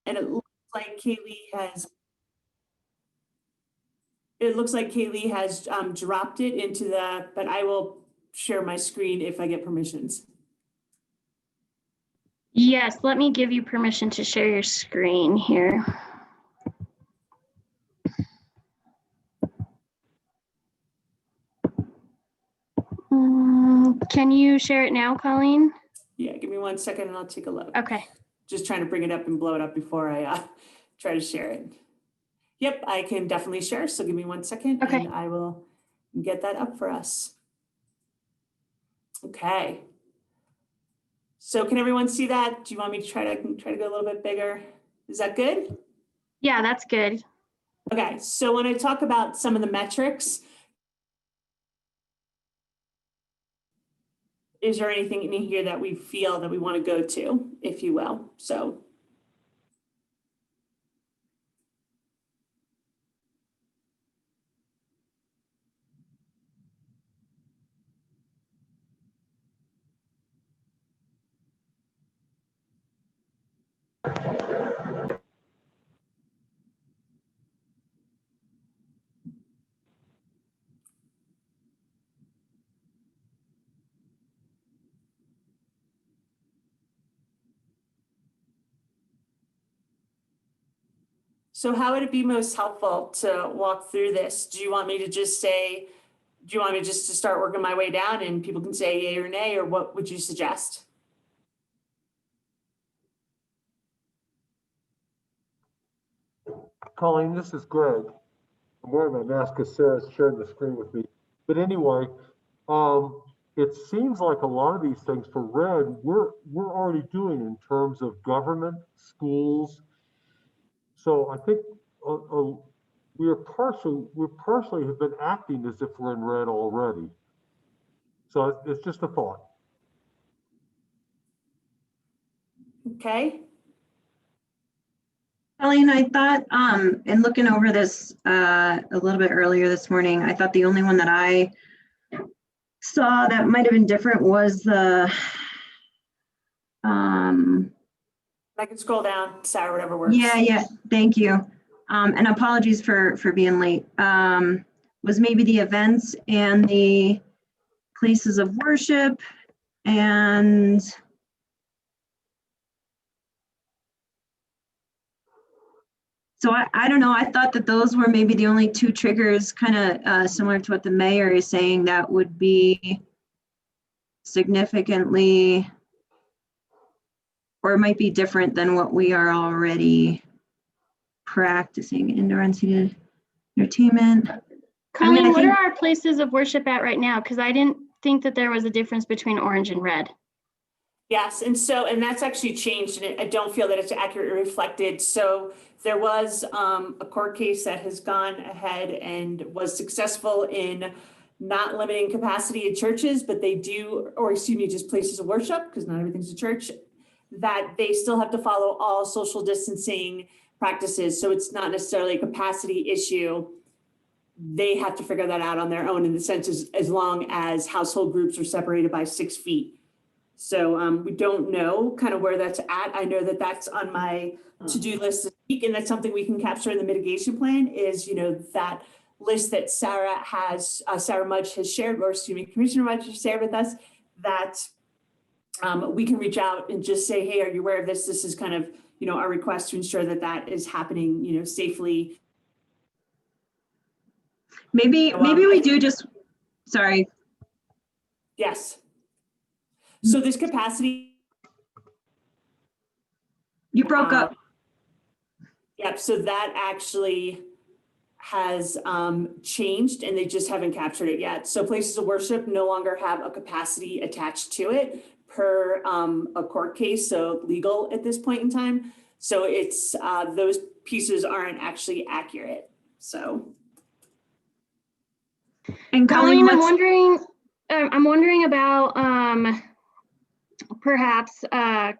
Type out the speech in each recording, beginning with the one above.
And it looks like Kaylee has dropped it into but I will share my screen if I get permissions. Yes, let me give you permission to share your screen here. Can you share it now, Colleen? Yeah, give me 1 second and I'll take a look. Okay. Just trying to bring it up and blow it up before I try to share it. Yep, I can definitely share. So give me 1 second Okay. and I will get that up for us. Okay. So can everyone see that? Do you want me to try to go a little bit bigger? Is that good? Yeah, that's good. Okay, so when I talk about some of the metrics, is there anything in here that we feel that we want to go to, if you will? So. So how would it be most helpful to walk through this? Do you want me to just say, do you want me just to start working my way down and people can say yay or nay, or what would you suggest? Colleen, this is Greg. I'm wearing my mask because Sarah's sharing the screen with me. But anyway, it seems like a lot of these things for red, we're already doing in terms of government, schools. So I think we partially have been acting as if we're in red already. So it's just a thought. Okay. Colleen, I thought, in looking over this a little bit earlier this morning, I thought the only one that I saw that might have been different was the, I can scroll down, Sarah, whatever works. yeah, thank you. And apologies for being late. Was maybe the events and the places of worship and so I don't know, I thought that those were maybe the only two triggers, kind of similar to what the mayor is saying, that would be significantly, or it might be different than what we are already practicing. Indoor unseated entertainment. Colleen, what are our places of worship at right now? Because I didn't think that there was a difference between orange and red. Yes, and that's actually changed, and I don't feel that it's accurately reflected. So there was a court case that has gone ahead and was successful in not limiting capacity in churches, but they do, or excuse me, just places of worship, because not everything's a church, that they still have to follow all social distancing practices. So it's not necessarily a capacity issue. They have to figure that out on their own, in the sense as long as household groups are separated by 6 feet. So we don't know kind of where that's at. I know that that's on my to-do list this week, and that's something we can capture in the mitigation plan, is, you know, that list that Sarah Mudge has shared, or excuse me, Commissioner Mudge has shared with us, that we can reach out and just say, hey, are you aware of this? This is kind of, you know, our request to ensure that that is happening, you know, safely. Maybe we do just, sorry. Yes. So this capacity. You broke up. Yep, so that actually has changed, and they just haven't captured it yet. So places of worship no longer have a capacity attached to it per a court case, so legal at this point in time. So it's those pieces aren't actually accurate. So. And Colleen, I'm wondering about perhaps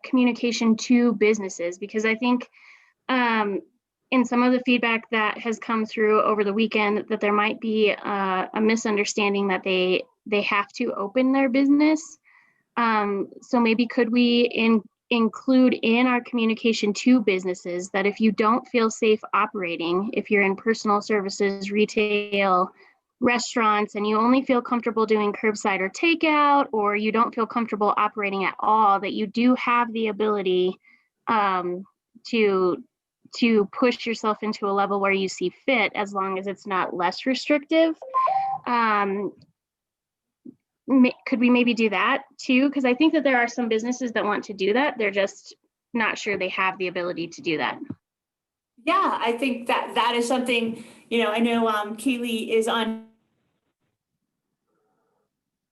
communication to businesses, because I think in some of the feedback that has come through over the weekend, that there might be a misunderstanding that they have to open their business. So maybe could we include in our communication to businesses that if you don't feel safe operating, if you're in personal services, retail, restaurants, and you only feel comfortable doing curbside or takeout, or you don't feel comfortable operating at all, that you do have the ability to push yourself into a level where you see fit, as long as it's not less restrictive. Could we maybe do that too? Because I think that there are some businesses that want to do that. They're just not sure they have the ability to do that. Yeah, I think that that is something, I know Kaylee is on,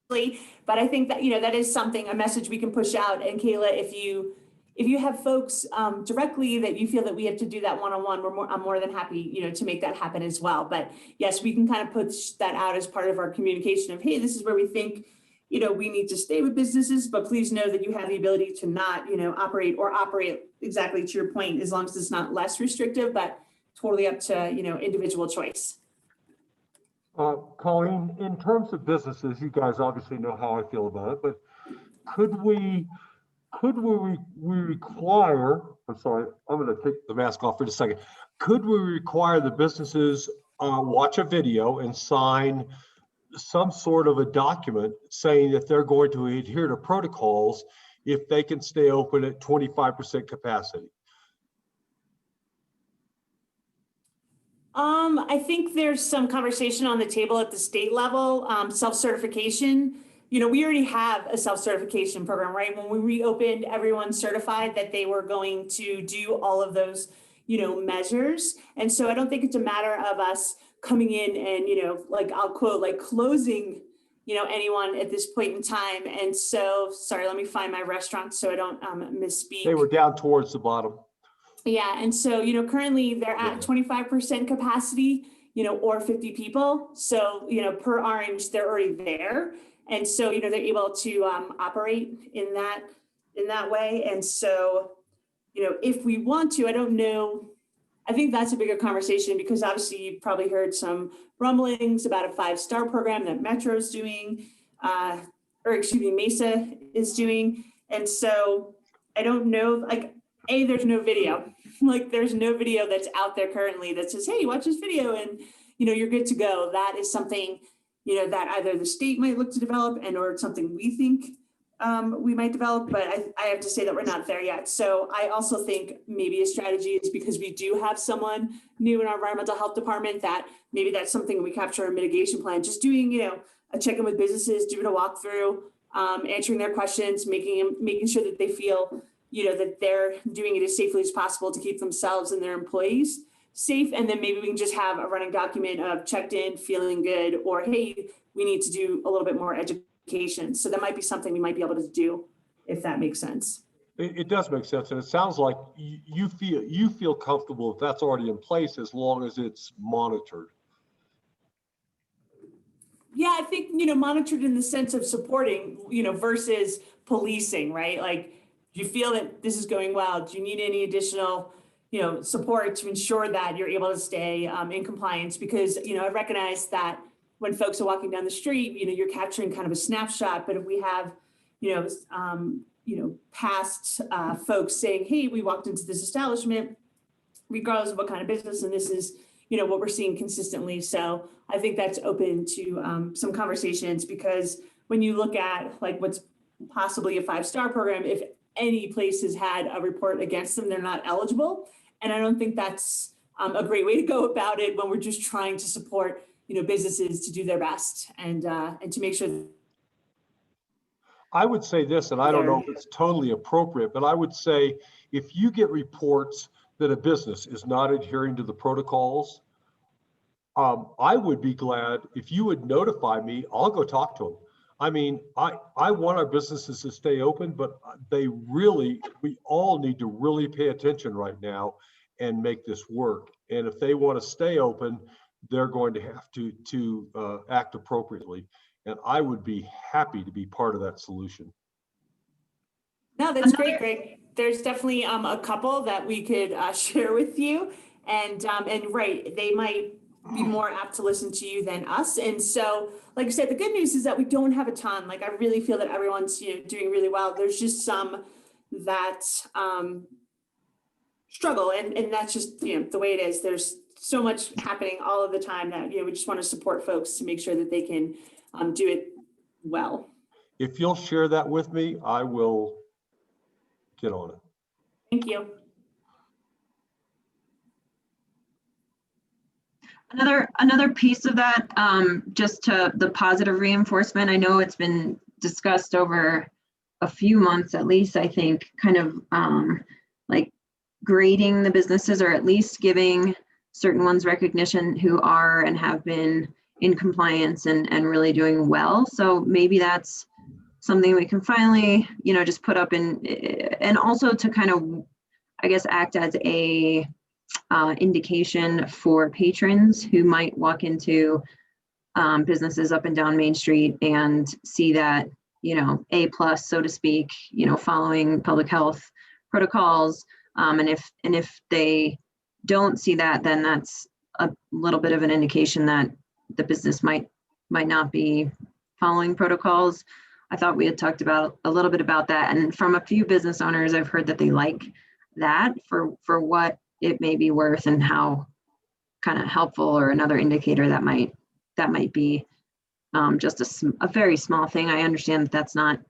but I think that, that is something, a message we can push out. And Kayla, if you have folks directly that you feel that we have to do that one-on-one, I'm more than happy, to make that happen as well. But yes, we can kind of push that out as part of our communication of, hey, this is where we think, we need to stay with businesses, but please know that you have the ability to not, operate exactly to your point, as long as it's not less restrictive, but totally up to, individual choice. Colleen, in terms of businesses, you guys obviously know how I feel about it, but could we require, I'm sorry, I'm going to take the mask off for just a second. Could we require the businesses watch a video and sign some sort of a document saying that they're going to adhere to protocols if they can stay open at 25% capacity? I think there's some conversation on the table at the state level, self-certification. We already have a self-certification program, right? When we reopened, everyone certified that they were going to do all of those, measures. And so I don't think it's a matter of us coming in and, like I'll quote, like closing, anyone at this point in time. And so, sorry, let me find my restaurant so I don't misspeak. They were down towards the bottom. Yeah, and so, currently they're at 25% capacity, or 50 people. So, per orange, they're already there. And so, they're able to operate in that way. And so, if we want to, I don't know, I think that's a bigger conversation, because obviously you've probably heard some rumblings about a 5-star program that Metro's doing, Mesa is doing. And so I don't know, like, there's no video. Like, there's no video that's out there currently that says, hey, watch this video and, you're good to go. That is something, that either the state might look to develop or it's something we think we might develop, but I have to say that we're not there yet. So I also think maybe a strategy is, because we do have someone new in our environmental health department, that maybe that's something we capture a mitigation plan, just doing, a check-in with businesses, doing a walkthrough, answering their questions, making sure that they feel, that they're doing it as safely as possible to keep themselves and their employees safe. And then maybe we can just have a running document of checked in, feeling good, or, hey, we need to do a little bit more education. So that might be something we might be able to do, if that makes sense. It does make sense. And it sounds like you feel comfortable if that's already in place, as long as it's monitored. Yeah, I think, monitored in the sense of supporting, versus policing, right? Like, do you feel that this is going well? Do you need any additional, support to ensure that you're able to stay in compliance? Because, I recognize that when folks are walking down the street, you're capturing kind of a snapshot. But if we have, past folks saying, hey, we walked into this establishment, regardless of what kind of business, and this is, what we're seeing consistently. So I think that's open to some conversations, because when you look at like what's possibly a 5-star program, if any place has had a report against them, they're not eligible. And I don't think that's a great way to go about it when we're just trying to support, businesses to do their best and to make sure. I would say this, and I don't know if it's totally appropriate, but I would say if you get reports that a business is not adhering to the protocols, I would be glad if you would notify me. I'll go talk to them. I mean, I want our businesses to stay open, but we all need to really pay attention right now and make this work. And if they want to stay open, they're going to have to act appropriately. And I would be happy to be part of that solution. No, that's great. There's definitely a couple that we could share with you, and right, they might be more apt to listen to you than us. And so, like I said, the good news is that we don't have a ton. Like, I really feel that everyone's doing really well. There's just some that struggle. And that's just, the way it is. There's so much happening all of the time that, we just want to support folks to make sure that they can do it well. If you'll share that with me, I will get on it. Thank you. Another piece of that, just to the positive reinforcement, I know it's been discussed over a few months at least, I think, kind of like grading the businesses, or at least giving certain ones recognition who are and have been in compliance and really doing well. So maybe that's something we can finally, just put up in, and also to kind of, I guess, act as a indication for patrons who might walk into businesses up and down Main Street and see that, A+, so to speak, following public health protocols. And if they don't see that, then that's a little bit of an indication that the business might not be following protocols. I thought we had talked about a little bit about that, and from a few business owners, I've heard that they like that for what it may be worth and how kind of helpful, or another indicator that might be just a very small thing. I understand that that's not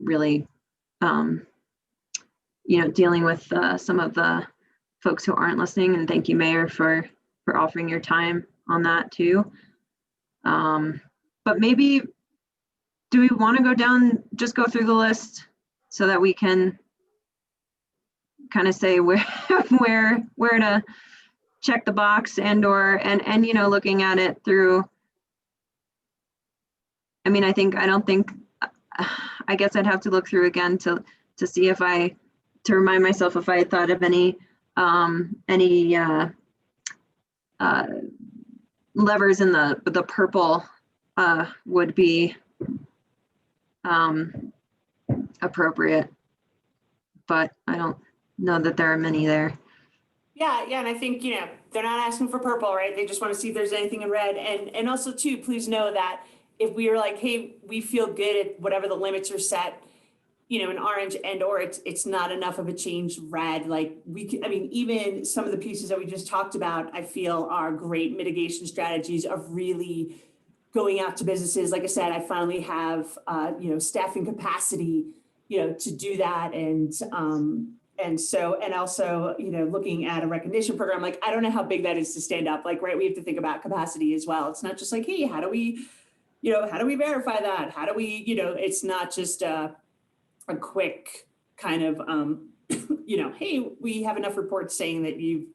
really, dealing with some of the folks who aren't listening. And thank you, Mayor, for offering your time on that too. But maybe, do we want to just go through the list so that we can kind of say where to check the box and looking at it through, I guess I'd have to look through again to see to remind myself if I had thought of any levers in the purple would be appropriate, but I don't know that there are many there. Yeah, and I think, they're not asking for purple, right? They just want to see if there's anything in red. And also too, please know that if we are like, hey, we feel good at whatever the limits are set, in orange, and or it's not enough of a change red, like even some of the pieces that we just talked about, I feel are great mitigation strategies of really going out to businesses. Like I said, I finally have, staffing capacity, to do that. And also, looking at a recognition program, like, I don't know how big that is to stand up, like, right. We have to think about capacity as well. It's not just like, hey, how do we verify that? How do we, it's not just a quick kind of, hey, we have enough reports saying that you've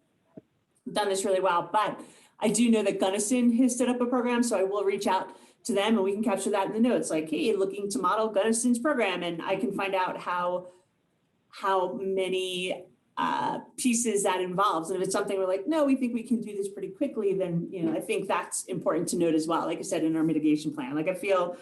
done this really well. But I do know that Gunnison has set up a program, so I will reach out to them and we can capture that in the notes. Like, hey, looking to model Gunnison's program, and I can find out how many pieces that involves. And if it's something we're like, no, we think we can do this pretty quickly, then, I think that's important to note as well. Like I said, in our mitigation plan, like I feel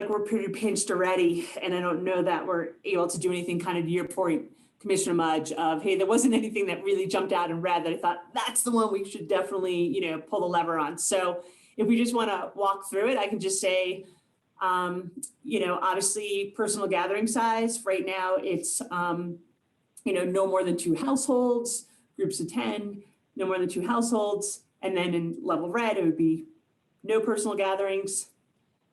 like we're pretty pinched already. And I don't know that we're able to do anything, kind of to your point, Commissioner Mudge, of, hey, there wasn't anything that really jumped out in red that I thought that's the one we should definitely, pull the lever on. So if we just want to walk through it, I can just say, obviously personal gathering size right now, it's, no more than 2 households, groups of 10, no more than 2 households. And then in level red, it would be no personal gatherings.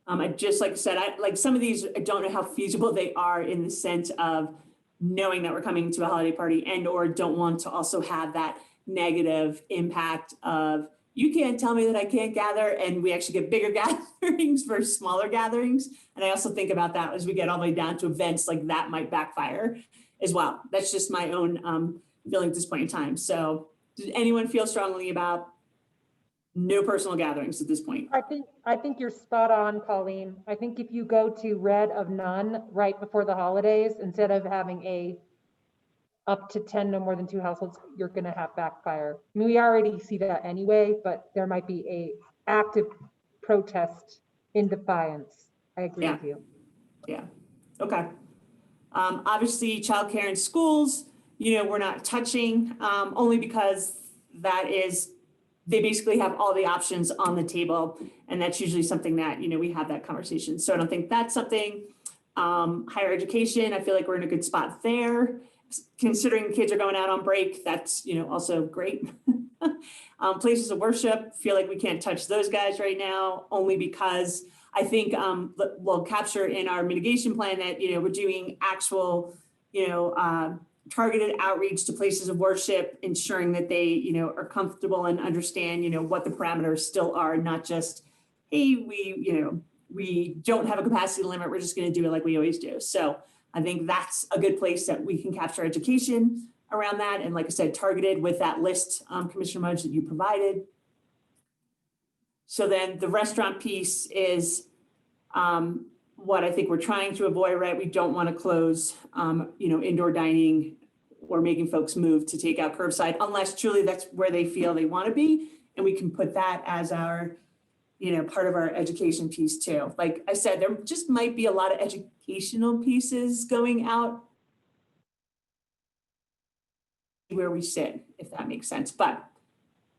I just, like I said, like some of these, I don't know how feasible they are in the sense of knowing that we're coming to a holiday party, and or don't want to also have that negative impact of, you can't tell me that I can't gather, and we actually get bigger gatherings versus smaller gatherings. And I also think about that as we get all the way down to events, like that might backfire as well. That's just my own feeling at this point in time. So does anyone feel strongly about no personal gatherings at this point? I think you're spot on, Colleen. I think if you go to red of none right before the holidays, instead of having up to 10, no more than 2 households, you're going to have backfire. I mean, we already see that anyway, but there might be a active protest in defiance. I agree with you. Yeah. Okay. Obviously, childcare in schools, we're not touching, only because they basically have all the options on the table, and that's usually something that, we have that conversation. So I don't think that's something. Higher education, I feel like we're in a good spot there. Considering kids are going out on break, that's, also great. Places of worship, feel like we can't touch those guys right now, only because I think we'll capture in our mitigation plan that, we're doing actual, targeted outreach to places of worship, ensuring that they, are comfortable and understand, what the parameters still are, not just, hey, we don't have a capacity limit, we're just going to do it like we always do. So I think that's a good place that we can capture education around that. And like I said, targeted with that list, Commissioner Mudge, that you provided. So then the restaurant piece is what I think we're trying to avoid, right? We don't want to close, indoor dining or making folks move to take out curbside unless truly that's where they feel they want to be. And we can put that as our, part of our education piece too. Like I said, there just might be a lot of educational pieces going out where we sit, if that makes sense. But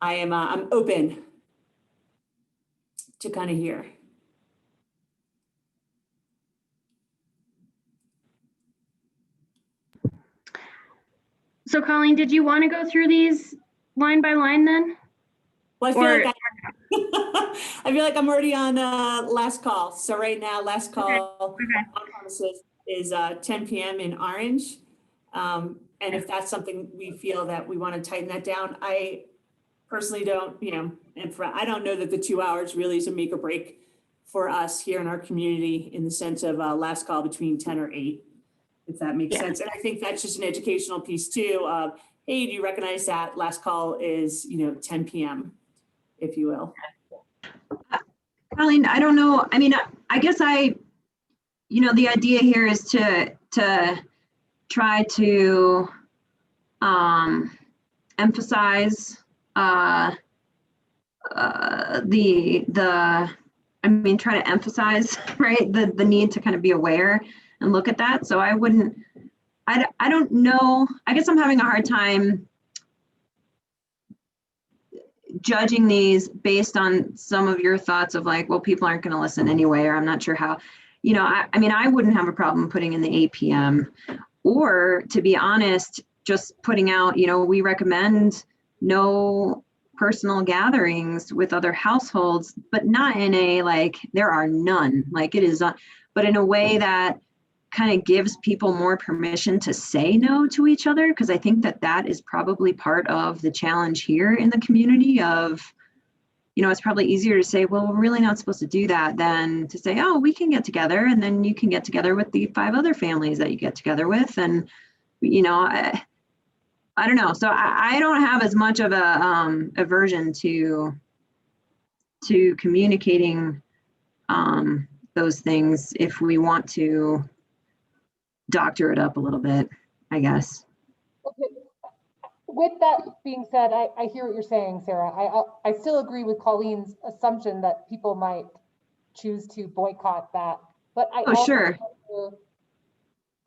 I'm open to kind of hear. So Colleen, did you want to go through these line by line then? Well, I feel like I'm already on last call. So right now, last call on premises is 10 p.m. in Orange. And if that's something we feel that we want to tighten that down, I personally don't, I don't know that the 2 hours really is a make or break for us here in our community in the sense of last call between 10 or 8, if that makes sense. And I think that's just an educational piece too of, hey, do you recognize that last call is, 10 p.m., if you will. Colleen, I don't know. I mean, I guess the idea here is to try to emphasize try to emphasize, right, the need to kind of be aware and look at that. So I don't know. I guess I'm having a hard time judging these based on some of your thoughts of like, well, people aren't going to listen anyway, or I'm not sure how, I wouldn't have a problem putting in the 8 p.m. or, to be honest, just putting out, we recommend no personal gatherings with other households, but not in a like there are none, like it is, but in a way that kind of gives people more permission to say no to each other, because I think that is probably part of the challenge here in the community of, it's probably easier to say, well, we're really not supposed to do that than to say, oh, we can get together, and then you can get together with the 5 other families that you get together with. And, I don't know. So I don't have as much of a aversion to communicating those things if we want to doctor it up a little bit, I guess. Okay. With that being said, I hear what you're saying, Sarah. I still agree with Colleen's assumption that people might choose to boycott that. But I also sure. wonder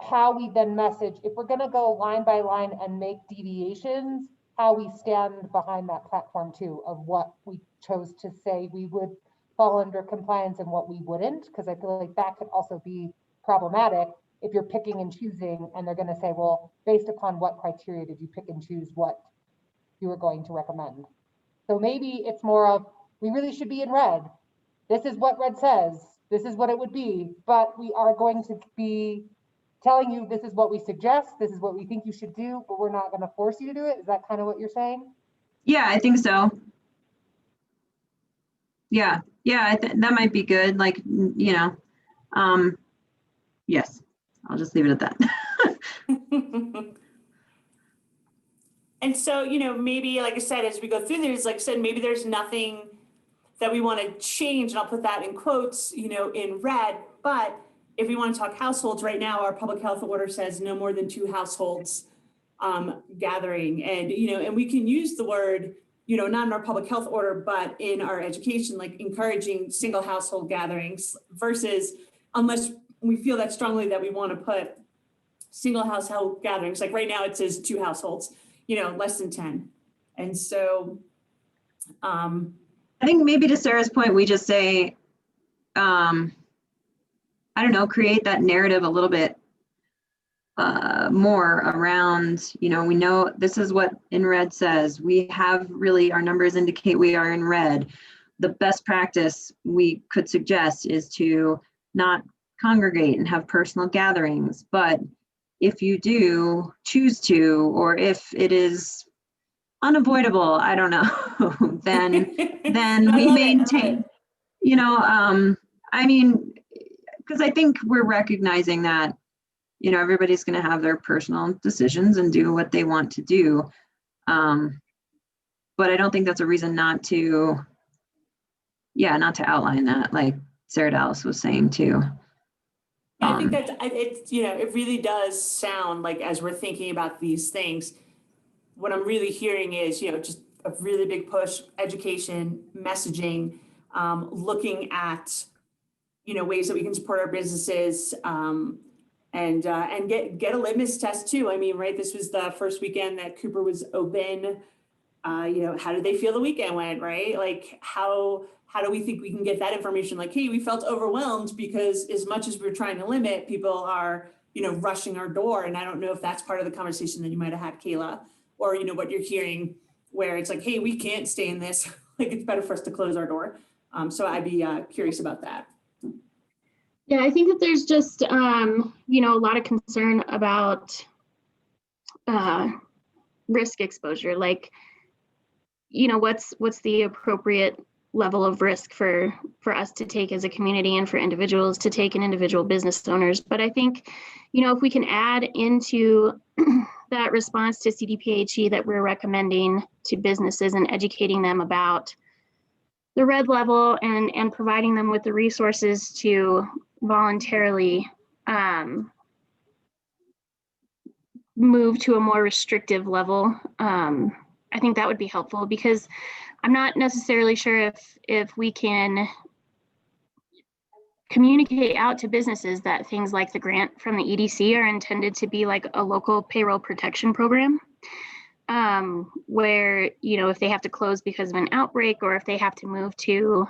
how we then message, if we're going to go line by line and make deviations, how we stand behind that platform too, of what we chose to say we would fall under compliance and what we wouldn't, because I feel like that could also be problematic if you're picking and choosing and they're going to say, well, based upon what criteria did you pick and choose what you were going to recommend? So maybe it's more of, we really should be in red. This is what red says. This is what it would be, but we are going to be telling you this is what we suggest, this is what we think you should do, but we're not going to force you to do it. Is that kind of what you're saying? Yeah, I think so. Yeah, that might be good. Like, yes, I'll just leave it at that. And so, maybe, like I said, as we go through this, like I said, maybe there's nothing that we want to change, and I'll put that in quotes, in red. But if we want to talk households, right now, our public health order says no more than 2 households gathering. And, and we can use the word, not in our public health order, but in our education, like encouraging single household gatherings versus, unless we feel that strongly that we want to put single household gatherings. Like right now it says 2 households, less than 10. And so I think maybe to Sarah's point, we just say, I I don't know, create that narrative a little bit more around, we know this is what in red says. We have really, our numbers indicate we are in red. The best practice we could suggest is to not congregate and have personal gatherings. But if you do choose to, or if it is unavoidable, I don't know, then I we love it, I love maintain, it. I mean, because I think we're recognizing that, everybody's going to have their personal decisions and do what they want to do. But I don't think that's a reason not to outline that, like Sarah Dallas was saying too. I think that it's, it really does sound like, as we're thinking about these things, what I'm really hearing is, just a really big push, education, messaging, looking at, ways that we can support our businesses, and get a litmus test too. I mean, right, this was the first weekend that Cooper was open. How did they feel the weekend went, right? Like, how do we think we can get that information? Like, hey, we felt overwhelmed because as much as we're trying to limit, people are, rushing our door. And I don't know if that's part of the conversation that you might have had, Kayla, or, what you're hearing where it's like, hey, we can't stay in this. Like, it's better for us to close our door. So I'd be curious about that. Yeah, I think that there's just, a lot of concern about risk exposure. Like, what's the appropriate level of risk for us to take as a community and for individuals to take and individual business owners. But I think, if we can add into that response to CDPHE that we're recommending to businesses and educating them about the red level and providing them with the resources to voluntarily move to a more restrictive level, I think that would be helpful, because I'm not necessarily sure if we can communicate out to businesses that things like the grant from the EDC are intended to be like a local payroll protection program, where, if they have to close because of an outbreak, or if they have to move to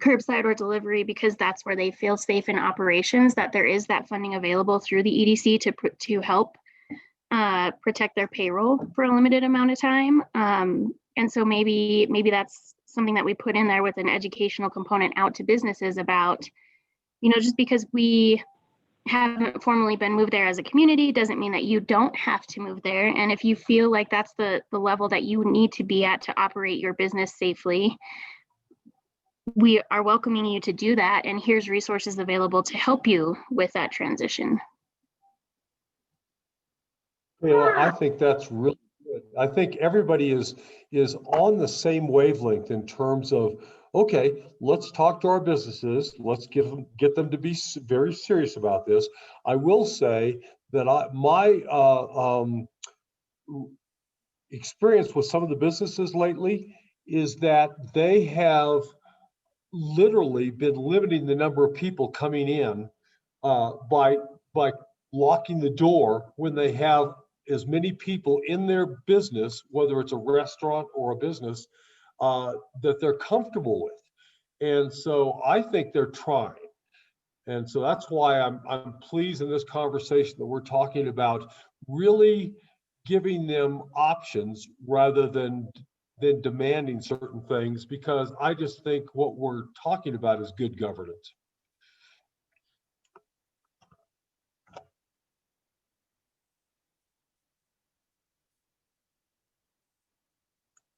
curbside or delivery because that's where they feel safe in operations, that there is that funding available through the EDC to help protect their payroll for a limited amount of time. And so maybe that's something that we put in there with an educational component out to businesses about, just because we haven't formally been moved there as a community doesn't mean that you don't have to move there. And if you feel like that's the level that you need to be at to operate your business safely, we are welcoming you to do that. And here's resources available to help you with that transition. Yeah, I think that's really good. I think everybody is on the same wavelength in terms of, okay, let's talk to our businesses. Let's get them to be very serious about this. I will say that my experience with some of the businesses lately is that they have literally been limiting the number of people coming in by locking the door when they have as many people in their business, whether it's a restaurant or a business, that they're comfortable with. And so I think they're trying. And so that's why I'm pleased in this conversation that we're talking about really giving them options rather than demanding certain things, because I just think what we're talking about is good governance.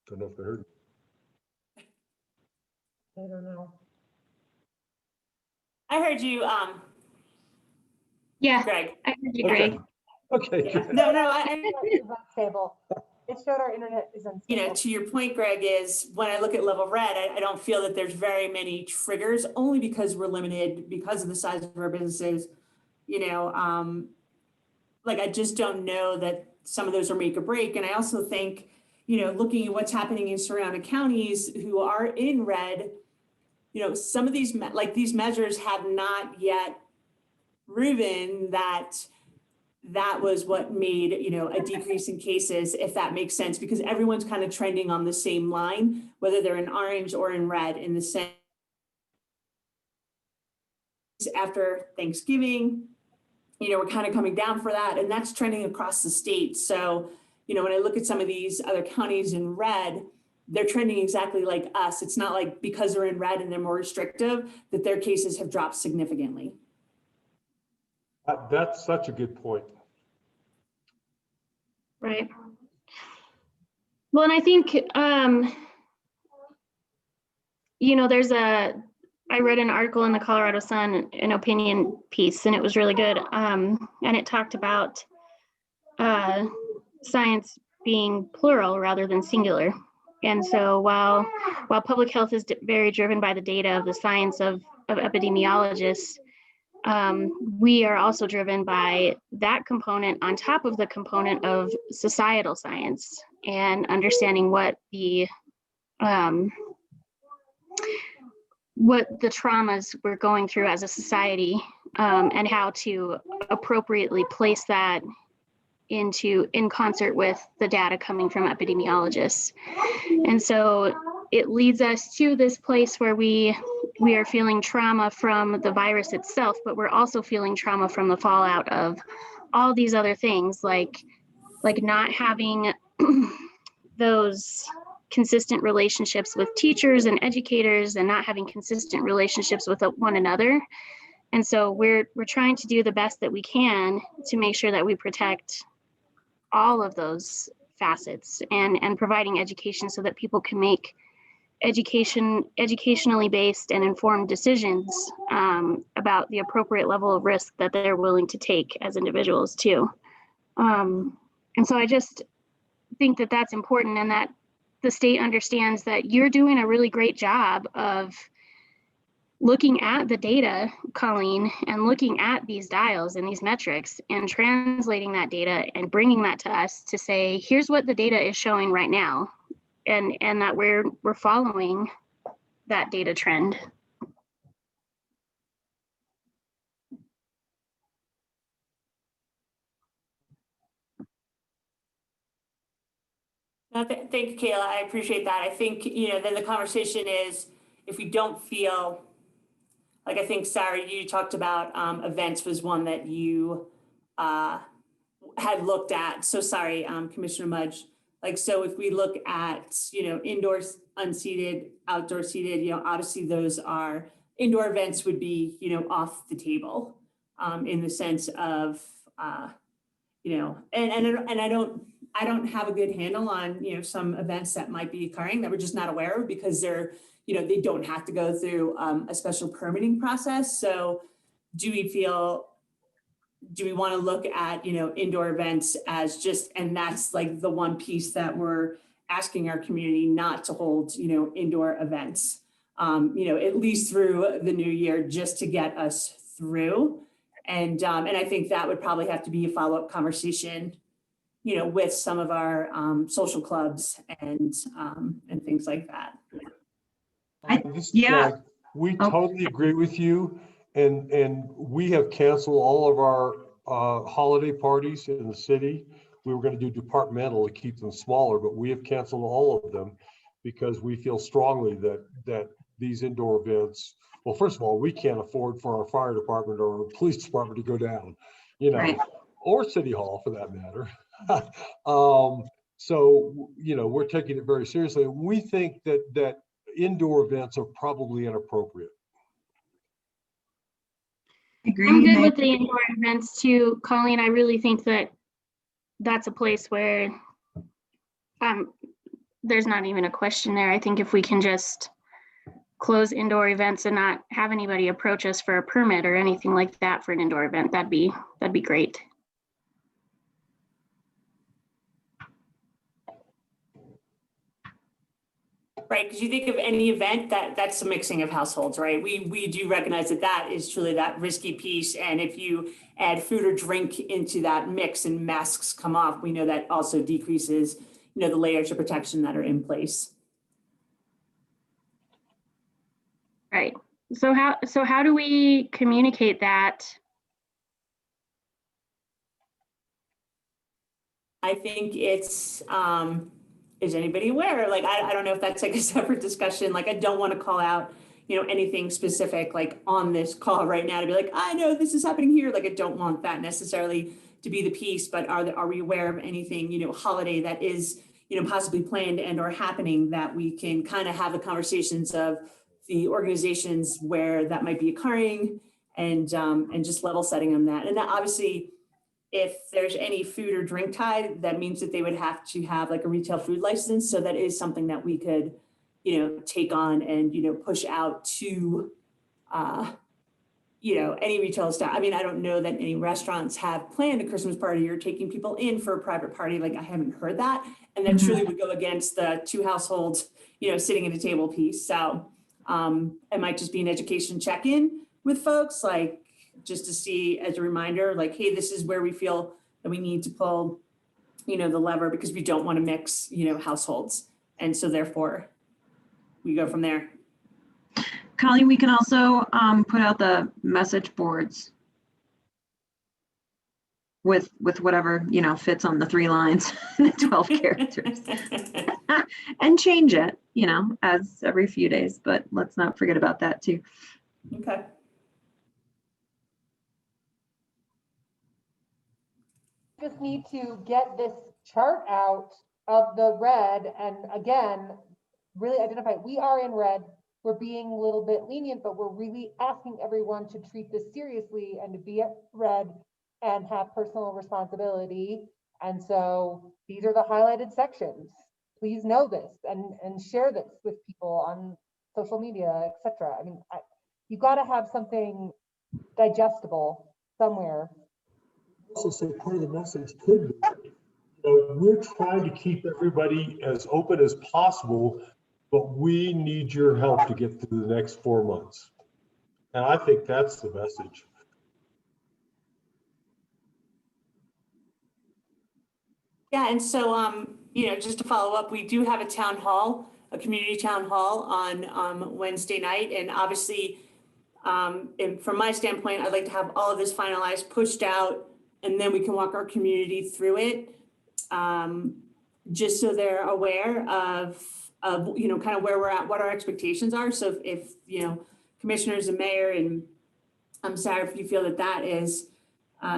Don't know if they heard me. I don't know. I heard you, Yeah, Greg. I heard you, Okay. Greg. Okay. Yeah. No, I It's unstable. It showed our internet is unstable. to your point, Greg, is when I look at level red, I don't feel that there's very many triggers, only because we're limited because of the size of our businesses. Like, I just don't know that some of those are make or break. And I also think, looking at what's happening in surrounding counties who are in red, some of these measures have not yet proven that was what made, a decrease in cases, if that makes sense, because everyone's kind of trending on the same line, whether they're in orange or in red, in the same after Thanksgiving. We're kind of coming down for that, and that's trending across the state. So, when I look at some of these other counties in red, they're trending exactly like us. It's not like because they're in red and they're more restrictive that their cases have dropped significantly. That's such a good point. Right. Well, and I think, I read an article in the Colorado Sun, an opinion piece, and it was really good. And it talked about science being plural rather than singular. And so while public health is very driven by the data of the science of epidemiologists, we are also driven by that component on top of the component of societal science and understanding what the traumas we're going through as a society, and how to appropriately place that in concert with the data coming from epidemiologists. And so it leads us to this place where we are feeling trauma from the virus itself, but we're also feeling trauma from the fallout of all these other things, like not having those consistent relationships with teachers and educators, and not having consistent relationships with one another. And so we're trying to do the best that we can to make sure that we protect all of those facets, and providing education so that people can make educationally based and informed decisions about the appropriate level of risk that they're willing to take as individuals too. And so I just think that that's important, and that the state understands that you're doing a really great job of looking at the data, Colleen, and looking at these dials and these metrics and translating that data and bringing that to us to say, here's what the data is showing right now, and that we're following that data trend. Thank you, Kayla. I appreciate that. I think, then the conversation is, if we don't feel, like, I think, Sarah, you talked about events was one that you had looked at. So sorry, Commissioner Mudge. Like, so if we look at, indoor unseated, outdoor seated, obviously those are, indoor events would be, off the table in the sense of, and I don't have a good handle on, some events that might be occurring that we're just not aware of because they're, they don't have to go through a special permitting process. So do we want to look at, indoor events as just, and that's like the one piece that we're asking our community not to hold, indoor events, at least through the new year, just to get us through. And I think that would probably have to be a follow-up conversation, with some of our social clubs and things like that. Yeah. We totally agree with you. And we have canceled all of our holiday parties in the city. We were going to do departmental to keep them smaller, but we have canceled all of them because we feel strongly that these indoor events, well, first of all, we can't afford for our fire department or our police department to go down, Right. or city hall for that matter. So, we're taking it very seriously. We think that indoor events are probably inappropriate. Agree. I'm good with the indoor events too, Colleen. I really think that that's a place where there's not even a question there. I think if we can just close indoor events and not have anybody approach us for a permit or anything like that for an indoor event, that'd be great. Right, because you think of any event that's a mixing of households, right? We do recognize that is truly that risky piece. And if you add food or drink into that mix and masks come off, we know that also decreases, the layers of protection that are in place. Right. So how do we communicate that? I think it's, is anybody aware? Like, I don't know if that's like a separate discussion. Like, I don't want to call out, anything specific like on this call right now to be like, I know this is happening here. Like, I don't want that necessarily to be the piece, but are we aware of anything, holiday that is, possibly planned and or happening that we can kind of have the conversations of the organizations where that might be occurring and just level setting on that. And that obviously, if there's any food or drink tied, that means that they would have to have like a retail food license. So that is something that we could, take on and, push out to, any retail staff. I mean, I don't know that any restaurants have planned a Christmas party or taking people in for a private party. Like, I haven't heard that. And that truly would go against the 2 households, sitting at a table piece. So it might just be an education check-in with folks, like just to see as a reminder, like, hey, this is where we feel that we need to pull, the lever because we don't want to mix, households. And so therefore we go from there. Colleen, we can also put out the message boards with whatever, fits on the 3 lines, the 12 characters, and change it, as every few days, but let's not forget about that too. Okay. Just need to get this chart out of the red and again, really identify, we are in red. We're being a little bit lenient, but we're really asking everyone to treat this seriously and to be at red and have personal responsibility. And so these are the highlighted sections. Please know this and share this with people on social media, etc. I mean, you got to have something digestible somewhere. Also say part of the message could be, we're trying to keep everybody as open as possible, but we need your help to get through the next 4 months. And I think that's the message. Yeah, and so, just to follow up, we do have a town hall, a community town hall on Wednesday night. And obviously, and from my standpoint, I'd like to have all of this finalized, pushed out, and then we can walk our community through it, just so they're aware of kind of where we're at, what our expectations are. So if commissioners and mayor, and I'm sorry if you feel that is,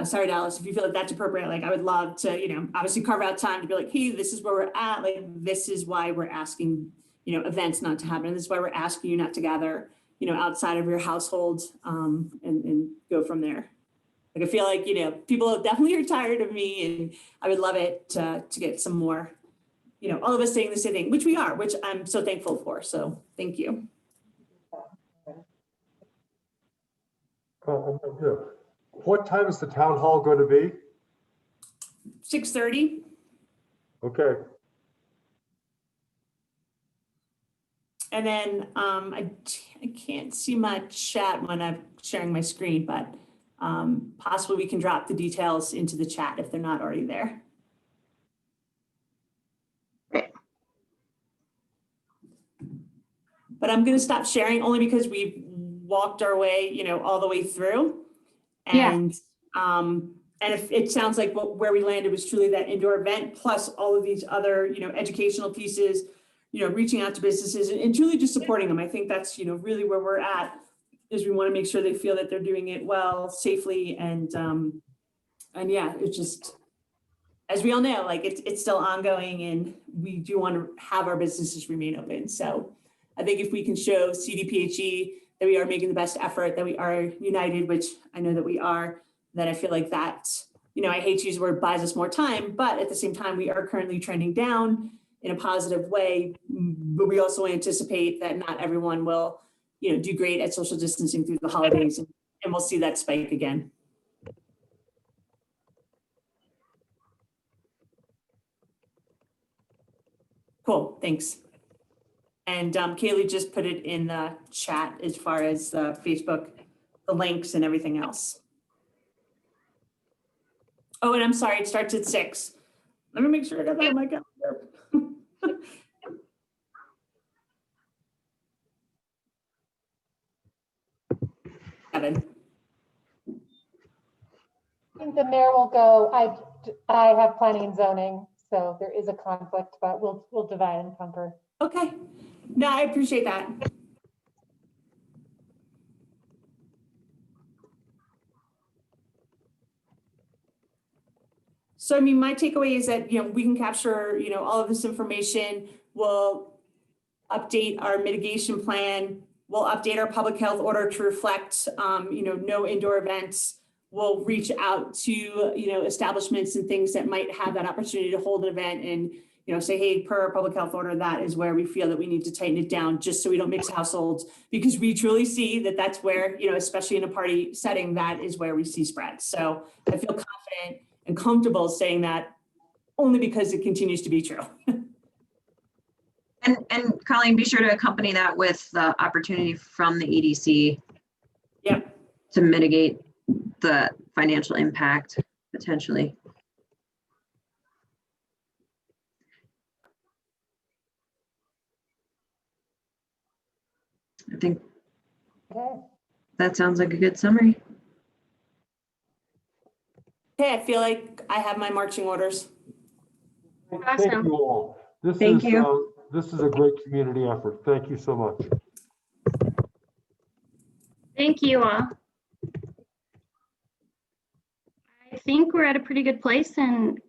sorry, Dallas, if you feel that that's appropriate, like I would love to, obviously carve out time to be like, hey, this is where we're at. Like, this is why we're asking, events not to happen. This is why we're asking you not to gather, outside of your household, and go from there. Like, I feel like, people definitely are tired of me, and I would love it to get some more, all of us saying the same thing, which we are, which I'm so thankful for. So thank you. What time is the town hall going to be? 6:30. Okay. And then I can't see my chat when I'm sharing my screen, but possibly we can drop the details into the chat if they're not already there. But I'm going to stop sharing only because we've walked our way, all the way through. And and if it sounds like where we landed was truly that indoor event, plus all of these other, educational pieces, reaching out to businesses and truly just supporting them. I think that's, really where we're at, is we want to make sure they feel that they're doing it well, safely. And yeah, it's just, as we all know, like it's still ongoing, and we do want to have our businesses remain open. So I think if we can show CDPHE that we are making the best effort, that we are united, which I know that we are, that I feel like that, I hate to use the word buys us more time, but at the same time, we are currently trending down in a positive way. But we also anticipate that not everyone will, do great at social distancing through the holidays, and we'll see that spike again. Cool, thanks. And Kaylee just put it in the chat as far as Facebook, the links and everything else. Oh, and I'm sorry, it starts at 6. Let me make sure I got that on my calendar. Seven. I think the mayor will go. I have planning and zoning, so there is a conflict, but we'll divide and conquer. Okay. No, I appreciate that. So, I mean, my takeaway is that, we can capture, all of this information. We'll update our mitigation plan. We'll update our public health order to reflect, no indoor events. We'll reach out to, establishments and things that might have that opportunity to hold an event and, say, hey, per our public health order, that is where we feel that we need to tighten it down just so we don't mix households, because we truly see that that's where, especially in a party setting, that is where we see spread. So I feel confident and comfortable saying that only because it continues to be true. And Colleen, be sure to accompany that with the opportunity from the EDC. Yeah. To mitigate the financial impact potentially. I think Okay. that sounds like a good summary. Okay, I feel like I have my marching orders. Thank Awesome. you all. Thank you. This is a great community effort. Thank you so much. Thank you all. I think we're at a pretty good place, and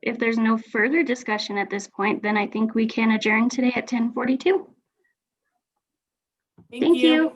if there's no further discussion at this point, then I think we can adjourn today at 10:42. Thank Thank you.